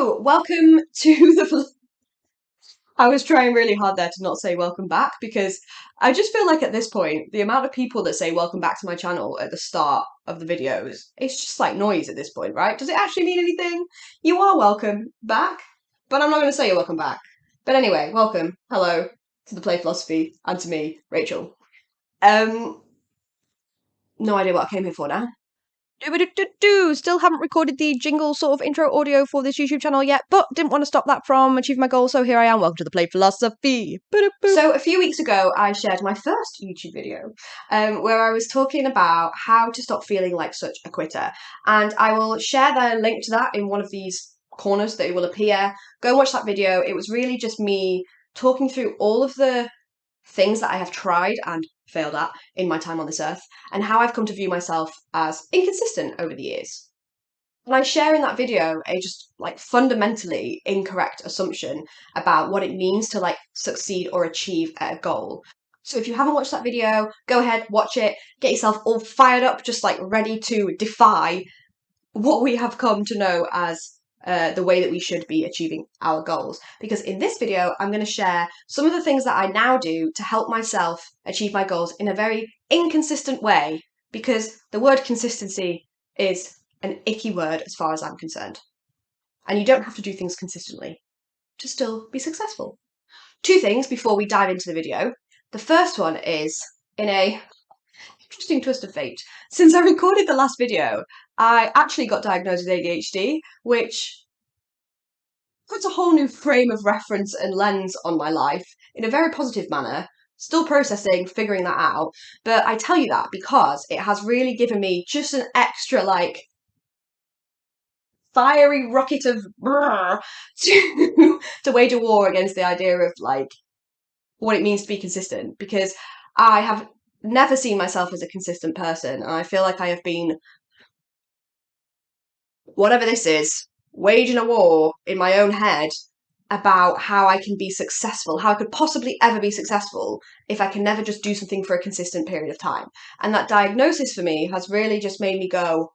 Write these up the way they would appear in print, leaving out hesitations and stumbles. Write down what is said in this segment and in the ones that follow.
So, welcome to the. I was trying really hard there to not say welcome back because I just feel like at this point, the amount of people that say welcome back to my channel at the start of the videos, it's just like noise at this point, right? Does it actually mean anything? You are welcome back, but I'm not going to say you're welcome back. But anyway, welcome, hello to the Play Philosophy and to me, Rachel. Um, no idea what I came here for now. Still haven't recorded the jingle sort of intro audio for this YouTube channel yet, but didn't want to stop that from achieving my goal, so here I am. Welcome to the Play Philosophy. So a few weeks ago, I shared my first YouTube video where I was talking about how to stop feeling like such a quitter. And I will share the link to that in one of these corners that it will appear. Go watch that video. It was really just me talking through all of the things that I have tried and failed at in my time on this earth, and how I've come to view myself as inconsistent over the years. And I share in that video a just like fundamentally incorrect assumption about what it means to like succeed or achieve at a goal. So if you haven't watched that video, go ahead, watch it, get yourself all fired up, just like ready to defy what we have come to know as the way that we should be achieving our goals. Because in this video, I'm going to share some of the things that I now do to help myself achieve my goals in a very inconsistent way, because the word consistency is an icky word as far as I'm concerned. And you don't have to do things consistently to still be successful. Two things before we dive into the video. The first one is, in a interesting twist of fate, since I recorded the last video, I actually got diagnosed with ADHD, which puts a whole new frame of reference and lens on my life in a very positive manner. Still processing, figuring that out, but I tell you that because it has really given me just an extra, like, fiery rocket of to wage a war against the idea of, like, what it means to be consistent, because I have never seen myself as a consistent person, and I feel like I have been, whatever this is, waging a war in my own head about how I can be successful, how I could possibly ever be successful if I can never just do something for a consistent period of time. And that diagnosis for me has really just made me go,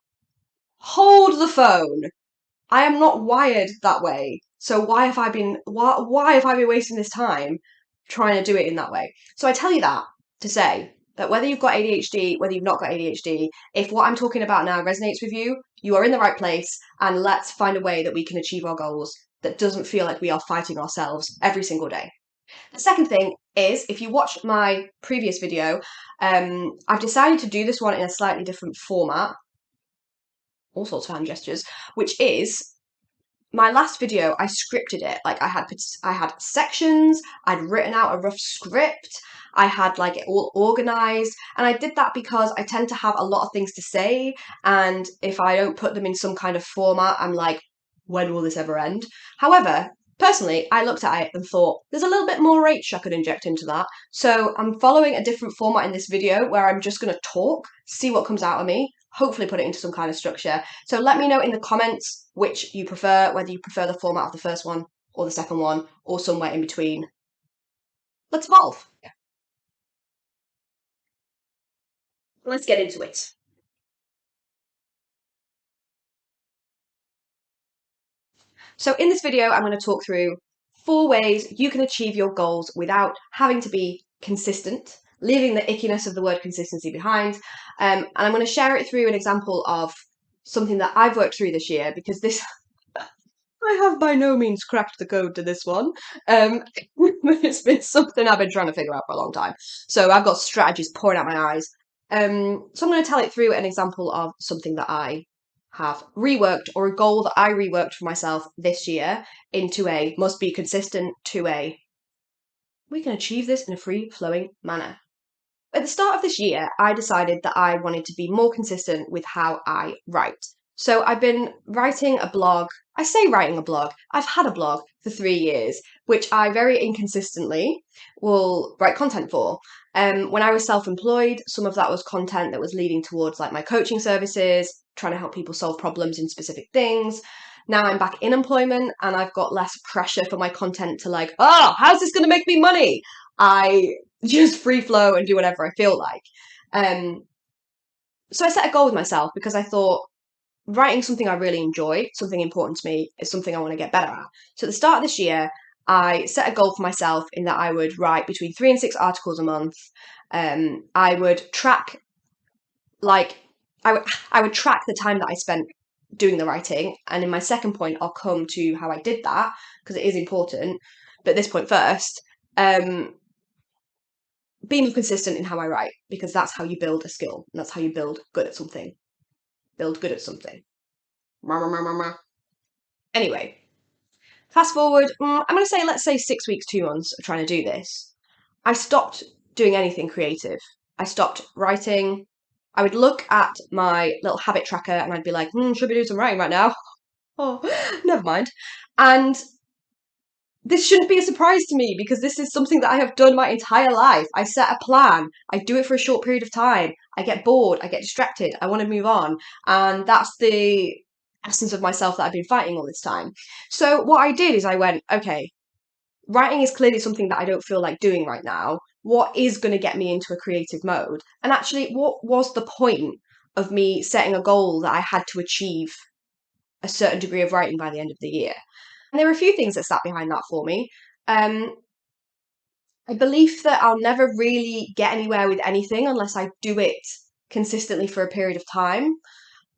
hold the phone. I am not wired that way. So why have I been wasting this time trying to do it in that way? So I tell you that to say that whether you've got ADHD, whether you've not got ADHD, if what I'm talking about now resonates with you, you are in the right place, and let's find a way that we can achieve our goals that doesn't feel like we are fighting ourselves every single day. The second thing is, if you watched my previous video, I've decided to do this one in a slightly different format, all sorts of hand gestures, which is, my last video, I scripted it. Like I had sections, I'd written out a rough script, I had like it all organized, and I did that because I tend to have a lot of things to say, and if I don't put them in some kind of format, I'm like, when will this ever end? However, personally, I looked at it and thought, there's a little bit more Rach I could inject into that. So I'm following a different format in this video where I'm just going to talk, see what comes out of me, hopefully put it into some kind of structure. So let me know in the comments which you prefer, whether you prefer the format of the first one or the second one or somewhere in between. Let's evolve. Let's get into it. So in this video, I'm going to talk through 4 ways you can achieve your goals without having to be consistent, leaving the ickiness of the word consistency behind. And I'm going to share it through an example of something that I've worked through this year, because this, I have by no means cracked the code to this one. It's been something I've been trying to figure out for a long time. So I've got strategies pouring out my eyes. So I'm going to tell it through an example of something that I have reworked, or a goal that I reworked for myself this year, into a must be consistent to a we can achieve this in a free-flowing manner. At the start of this year, I decided that I wanted to be more consistent with how I write. So I've been writing a blog. I say writing a blog. I've had a blog for 3 years, which I very inconsistently will write content for. When I was self-employed, some of that was content that was leading towards like my coaching services, trying to help people solve problems in specific things. Now I'm back in employment and I've got less pressure for my content to like, oh, how's this going to make me money? I just free flow and do whatever I feel like. So I set a goal with myself because I thought, writing something I really enjoy, something important to me, is something I want to get better at. So at the start of this year, I set a goal for myself in that I would write between 3 and 6 articles a month. I would track, like, I would track the time that I spent doing the writing. And in my second point, I'll come to how I did that because it is important. But at this point first, being more consistent in how I write, because that's how you build a skill and that's how you build good at something. Build good at something. Anyway, fast forward, I'm going to say, let's say 6 weeks, 2 months of trying to do this. I stopped doing anything creative. I stopped writing. I would look at my little habit tracker and I'd be like, should be doing some writing right now. Oh, never mind. And this shouldn't be a surprise to me because this is something that I have done my entire life. I set a plan, I do it for a short period of time, I get bored, I get distracted, I want to move on. And that's the essence of myself that I've been fighting all this time. So what I did is I went, okay, writing is clearly something that I don't feel like doing right now. What is going to get me into a creative mode? And actually, what was the point of me setting a goal that I had to achieve a certain degree of writing by the end of the year? And there are a few things that sat behind that for me. A belief that I'll never really get anywhere with anything unless I do it consistently for a period of time.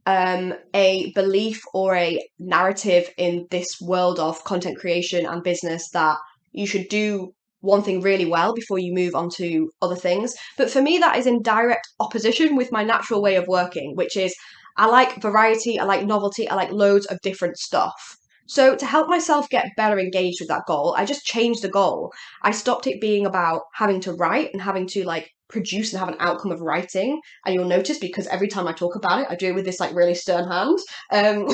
A belief or a narrative in this world of content creation and business that you should do one thing really well before you move on to other things. But for me, that is in direct opposition with my natural way of working, which is I like variety, I like novelty, I like loads of different stuff. So to help myself get better engaged with that goal, I just changed the goal. I stopped it being about having to write and having to like produce and have an outcome of writing. And you'll notice because every time I talk about it, I do it with this like really stern hand. And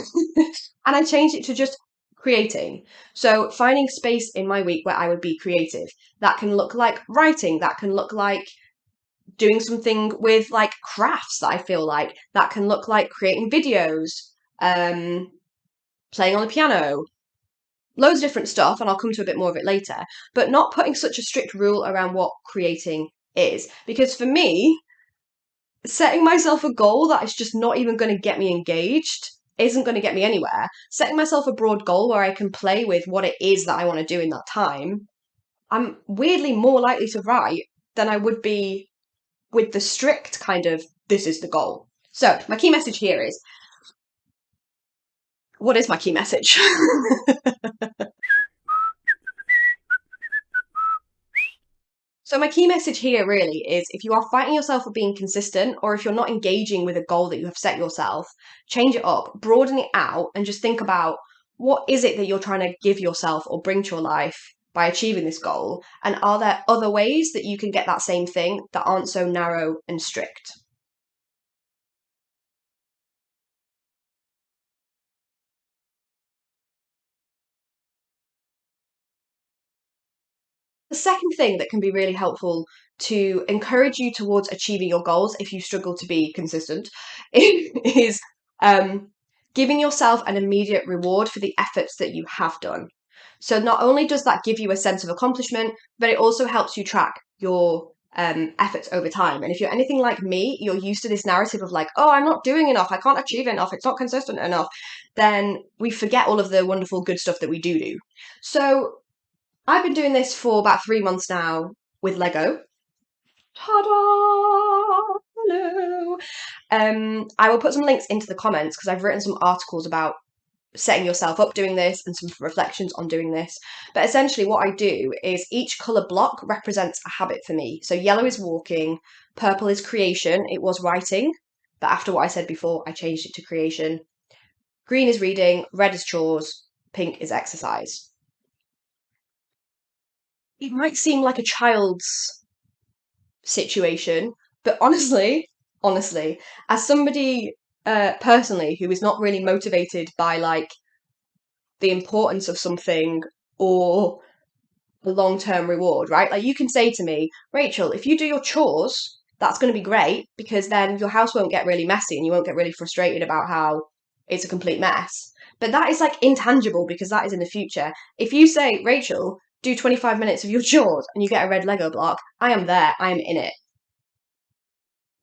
I changed it to just creating. So finding space in my week where I would be creative. That can look like writing, that can look like doing something with like crafts that I feel like, that can look like creating videos, playing on the piano, loads of different stuff, and I'll come to a bit more of it later, but not putting such a strict rule around what creating is. Because for me, setting myself a goal that is just not even going to get me engaged isn't going to get me anywhere. Setting myself a broad goal where I can play with what it is that I want to do in that time, I'm weirdly more likely to write than I would be with the strict kind of, this is the goal. So my key message here is, what is my key message? So my key message here really is if you are fighting yourself for being consistent or if you're not engaging with a goal that you have set yourself, change it up, broaden it out and just think about what is it that you're trying to give yourself or bring to your life by achieving this goal? And are there other ways that you can get that same thing that aren't so narrow and strict? The second thing that can be really helpful to encourage you towards achieving your goals if you struggle to be consistent is giving yourself an immediate reward for the efforts that you have done. So not only does that give you a sense of accomplishment, but it also helps you track your efforts over time. And if you're anything like me, you're used to this narrative of like, oh, I'm not doing enough, I can't achieve enough, it's not consistent enough, then we forget all of the wonderful good stuff that we do. So I've been doing this for about 3 months now with Lego. Ta-da! Hello. I will put some links into the comments because I've written some articles about setting yourself up doing this and some reflections on doing this. But essentially what I do is each colour block represents a habit for me. So yellow is walking, purple is creation, it was writing, but after what I said before, I changed it to creation. Green is reading, red is chores, pink is exercise. It might seem like a child's situation, but honestly, as somebody personally who is not really motivated by like the importance of something or the long-term reward, right? Like you can say to me, Rachel, if you do your chores, that's going to be great because then your house won't get really messy and you won't get really frustrated about how it's a complete mess. But that is like intangible because that is in the future. If you say, Rachel, do 25 minutes of your chores and you get a red Lego block, I am there, I am in it.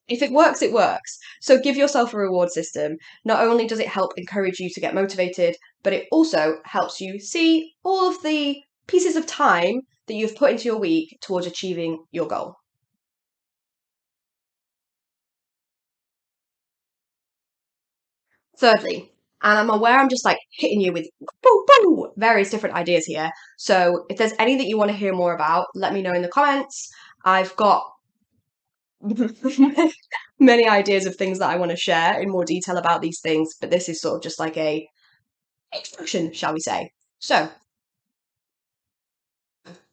If it works, it works. So give yourself a reward system. Not only does it help encourage you to get motivated, but it also helps you see all of the pieces of time that you've put into your week towards achieving your goal. Thirdly, and I'm aware I'm just like hitting you with boo, boo, various different ideas here. So if there's any that you want to hear more about, let me know in the comments. I've got many ideas of things that I want to share in more detail about these things, but this is sort of just like a introduction, shall we say. So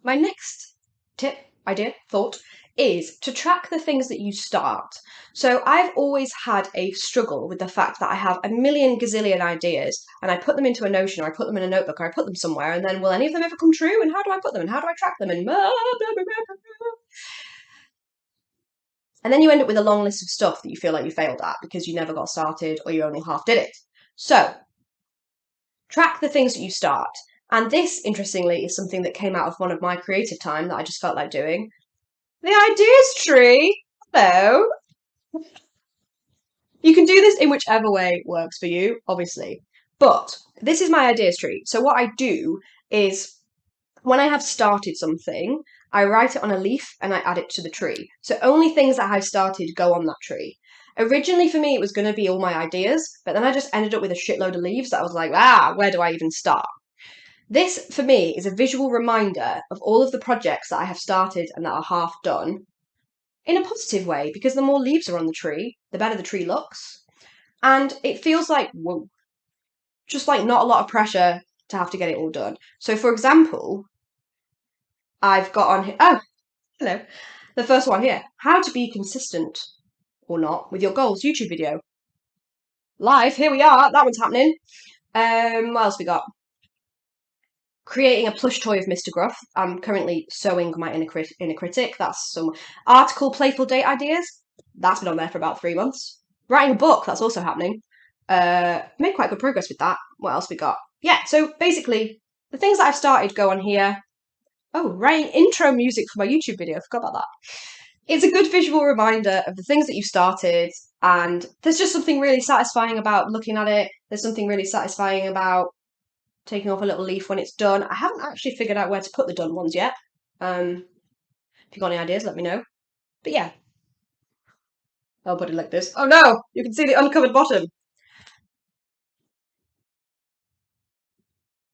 my next tip, idea, thought is to track the things that you start. So I've always had a struggle with the fact that I have a million gazillion ideas and I put them into a Notion or I put them in a notebook or I put them somewhere and then will any of them ever come true? And how do I put them and how do I track them? And then you end up with a long list of stuff that you feel like you failed at because you never got started or you only half did it. So track the things that you start. And this, interestingly, is something that came out of one of my creative time that I just felt like doing. The ideas tree. Hello. You can do this in whichever way works for you, obviously. But this is my ideas tree. So what I do is when I have started something, I write it on a leaf and I add it to the tree. So only things that I've started go on that tree. Originally for me, it was going to be all my ideas, but then I just ended up with a shitload of leaves that I was like, where do I even start? This, for me, is a visual reminder of all of the projects that I have started and that are half done in a positive way, because the more leaves are on the tree, the better the tree looks. And it feels like, whoa, just like not a lot of pressure to have to get it all done. So, for example, I've got on here, oh, hello, the first one here, how to be consistent or not with your goals YouTube video. Live, here we are, that one's happening. What else we got? Creating a plush toy of Mr. Gruff. I'm currently sewing my inner critic. That's some article, playful date ideas. That's been on there for about 3 months. Writing a book. That's also happening. Made quite good progress with that. What else we got? Yeah. So basically, the things that I've started go on here. Oh, writing intro music for my YouTube video. I forgot about that. It's a good visual reminder of the things that you started, and there's just something really satisfying about looking at it. There's something really satisfying about taking off a little leaf when it's done. I haven't actually figured out where to put the done ones yet. If you've got any ideas, let me know. But yeah, I'll put it like this. Oh no, you can see the uncovered bottom.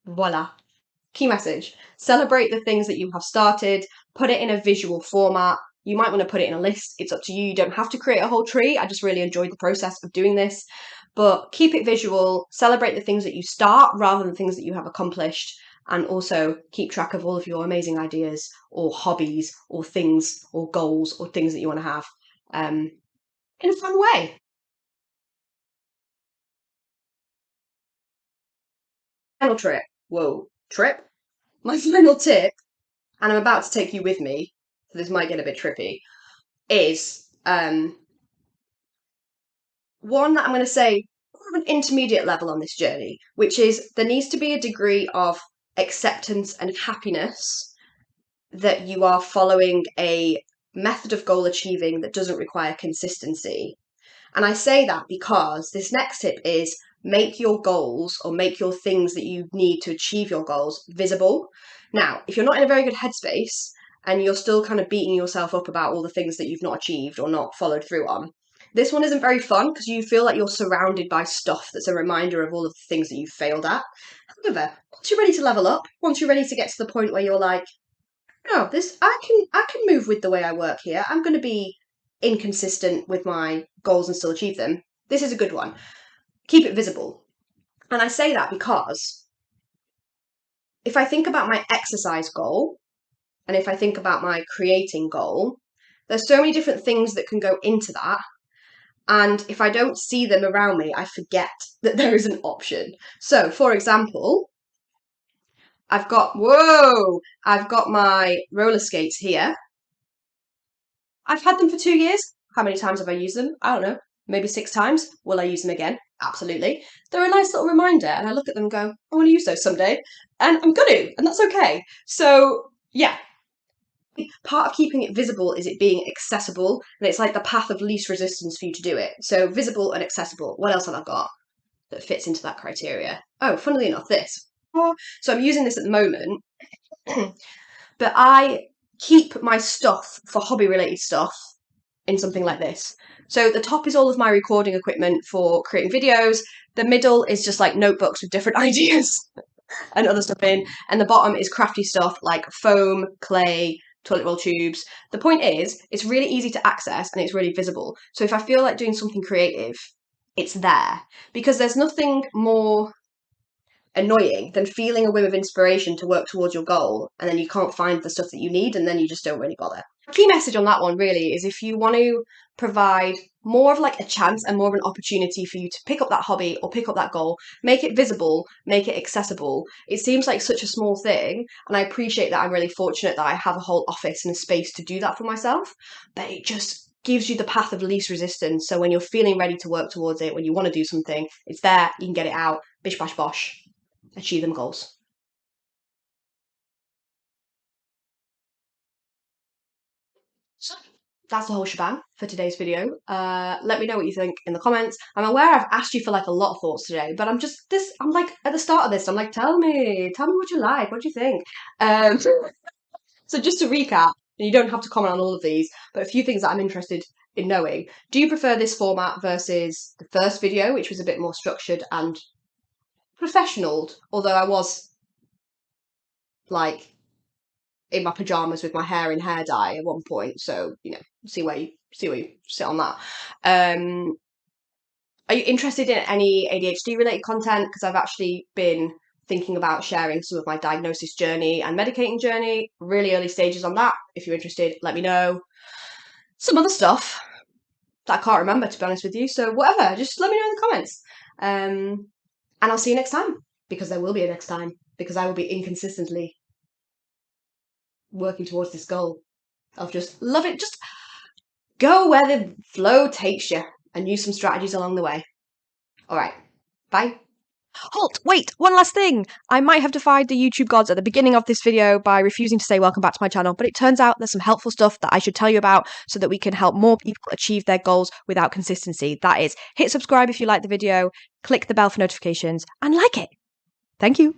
Voila. Key message. Celebrate the things that you have started, put it in a visual format. You might want to put it in a list. It's up to you. You don't have to create a whole tree. I just really enjoyed the process of doing this. But keep it visual, celebrate the things that you start rather than things that you have accomplished, and also keep track of all of your amazing ideas or hobbies or things or goals or things that you want to have in a fun way. Final trip. Whoa, trip? My final tip, and I'm about to take you with me, so this might get a bit trippy, is one that I'm going to say more of an intermediate level on this journey, which is there needs to be a degree of acceptance and happiness that you are following a method of goal achieving that doesn't require consistency. And I say that because this next tip is make your goals or make your things that you need to achieve your goals visible. Now, if you're not in a very good headspace and you're still kind of beating yourself up about all the things that you've not achieved or not followed through on, this one isn't very fun because you feel like you're surrounded by stuff that's a reminder of all of the things that you've failed at. However, once you're ready to level up, once you're ready to get to the point where you're like, no, this I can move with the way I work here. I'm going to be inconsistent with my goals and still achieve them. This is a good one. Keep it visible. And I say that because if I think about my exercise goal and if I think about my creating goal, there's so many different things that can go into that. And if I don't see them around me, I forget that there is an option. So, for example, I've got my roller skates here. I've had them for 2 years. How many times have I used them? I don't know. Maybe 6 times. Will I use them again? Absolutely. They're a nice little reminder, and I look at them and go, I want to use those someday. And I'm going to, and that's okay. So, yeah, part of keeping it visible is it being accessible, and it's like the path of least resistance for you to do it. So visible and accessible. What else have I got that fits into that criteria? Oh, funnily enough, this. So I'm using this at the moment, but I keep my stuff for hobby related stuff in something like this. So the top is all of my recording equipment for creating videos. The middle is just like notebooks with different ideas and other stuff in. And the bottom is crafty stuff like foam, clay, toilet roll tubes. The point is, it's really easy to access and it's really visible. So if I feel like doing something creative, it's there. Because there's nothing more annoying than feeling a whim of inspiration to work towards your goal and then you can't find the stuff that you need and then you just don't really bother. Key message on that one really is if you want to provide more of like a chance and more of an opportunity for you to pick up that hobby or pick up that goal, make it visible, make it accessible. It seems like such a small thing, and I appreciate that I'm really fortunate that I have a whole office and a space to do that for myself, but it just gives you the path of least resistance. So when you're feeling ready to work towards it, when you want to do something, it's there, you can get it out, bish bash bosh, achieve them goals. So that's the whole shebang for today's video. Let me know what you think in the comments. I'm aware I've asked you for like a lot of thoughts today, but I'm like at the start of this, I'm like, tell me what you like, what do you think? So just to recap, and you don't have to comment on all of these, but a few things that I'm interested in knowing. Do you prefer this format versus the first video, which was a bit more structured and professional, although I was like in my pajamas with my hair in hair dye at one point, so see where you sit on that. Are you interested in any ADHD related content? Because I've actually been thinking about sharing some of my diagnosis journey and medicating journey, really early stages on that. If you're interested, let me know. Some other stuff that I can't remember, to be honest with you, so whatever, just let me know in the comments. And I'll see you next time, because there will be a next time, because I will be inconsistently working towards this goal of just love it, just go where the flow takes you and use some strategies along the way. All right, bye. Halt! Wait, one last thing! I might have defied the YouTube gods at the beginning of this video by refusing to say welcome back to my channel, but it turns out there's some helpful stuff that I should tell you about so that we can help more people achieve their goals without consistency. That is, hit subscribe if you like the video, click the bell for notifications, and like it. Thank you.